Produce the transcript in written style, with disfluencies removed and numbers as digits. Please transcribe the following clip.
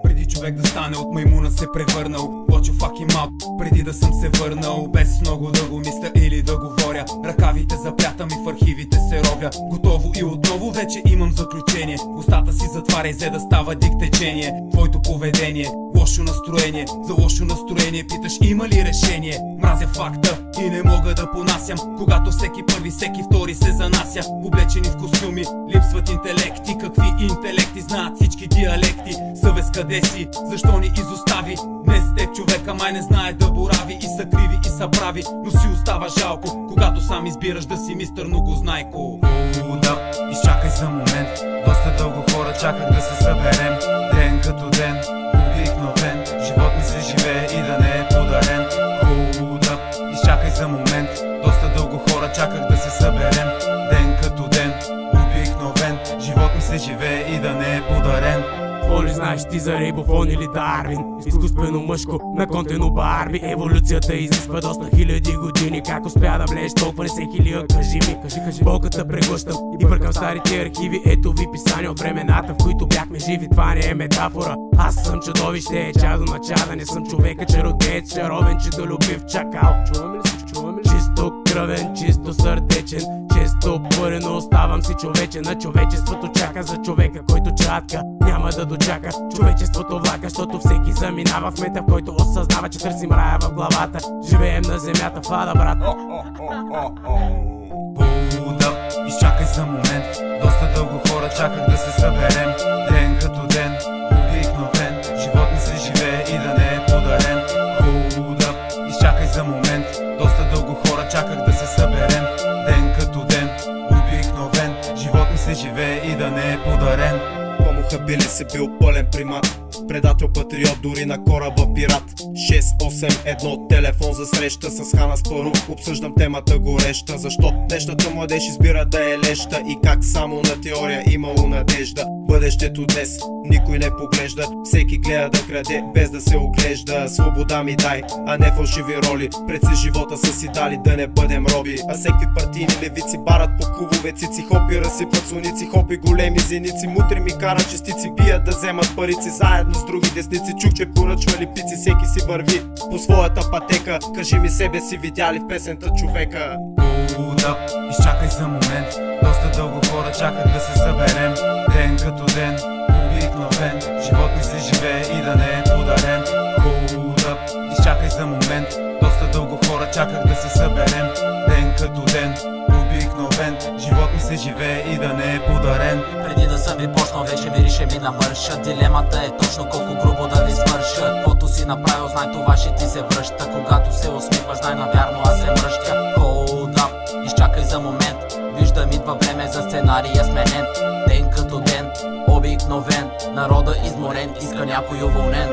Преди човек да стане от маймуна се превърнал. Watch your fucking mouth, преди да съм се върнал. Без много да го мисля или да говоря. Ръкавите запрятам и в архивите се ровя. Готово и отново вече имам заключение. Устата си затваряй, за да става дик течение. Твоето поведение, лошо настроение. За лошо настроение питаш има ли решение. Мразя факта и не мога да понасям, когато всеки първи, всеки втори се занася. Облечени в костюми, липсват интелекти. Какви интелекти, знаят всички диалекти. Съвест къде си, защо ни изостави? Днес теб човека май не знае да борави. И са криви и са прави, но си остава жалко, когато сам избираш да си мистър многознайко. Изчакай за момент, доста дълго хора чаках да се съберем. Ден като ден, обикновен, живот ми се живее и да не е подарен. Hold up, изчакай за момент, доста дълго хора чаках да се съберем. Ден като ден, обикновен, живот ми се живее и да не е подарен. Какво ли знаеш ти за рибофон или Дарвин? Изкуствено мъжко, наконтено Барби. Еволюцията изисква доста хиляди години. Как успя да влезеш толкова не се хилия? Кажи ми, кажи. Болката преглъщам и бъркам старите архиви. Ето ви писания от времената, в които бяхме живи. Това не е метафора. Аз съм чудовище, чадо на чада. Не съм човека, чародеец, чаровен, чудолюбив чакал. Чуваме ли всичко? Чуваме ли? Чисто кръвен, чисто сърдечен, често бурено оставам си човече. На човечеството чака за човека, който чатка няма да дочака. Човечеството влака, защото всеки заминава в мета, в който осъзнава, че търсим рая в главата. Живеем на земята в ада, брат. Hold up, изчакай за момент, доста дълго хора чаках да се съберем. Ден като ден, обикновен, живот ми се живее и да не е подарен. Hold up, изчакай за момент, доста дълго хора чаках да се съберем. Ден като ден, обикновен, живот ми се живее и да не е подарен. Помоха били се бил пълен примат, предател, патриот, дори на кораба пират. 681 телефон за среща с Хана Спарух. Обсъждам темата гореща, защо днешната младеж избира да е леща и как само на теория имало надежда. Бъдещето днес никой не поглежда, всеки гледа да краде без да се оглежда. Свобода ми дай, а не фалшиви роли, пред си живота са си дали да не бъдем роби. А всеки партийни левици барат по клубове цици, хопи разсипват слоници, хопи големи зеници. Мутри ми карат частици, бият да вземат парици заедно с други десници. Чук, че поръчвали пици, всеки си върви по своята пътека. Кажи ми себе си видяли в песента човека. Hold up, изчакай за момент, доста дълго хора чаках да се съберем. Ден като ден, обикновен, живот ми се живее и да не е подарен. Hold up, изчакай за момент, доста дълго хора чаках да се съберем. Ден като ден, обикновен, живот ми се живее и да не е подарен. Преди да съм ви почнал, вече мирише ми на мърша. Дилемата е точно колко грубо да ви свърша. Каквото си направил, знай това ще ти се връща. Когато се усмихваш, знай навярно аз се мръщя. Hold up, изчакай за момент, виждам идва време за сценария сменен. Ден като ден, обикновен, народа изморен, иска някой уволнен.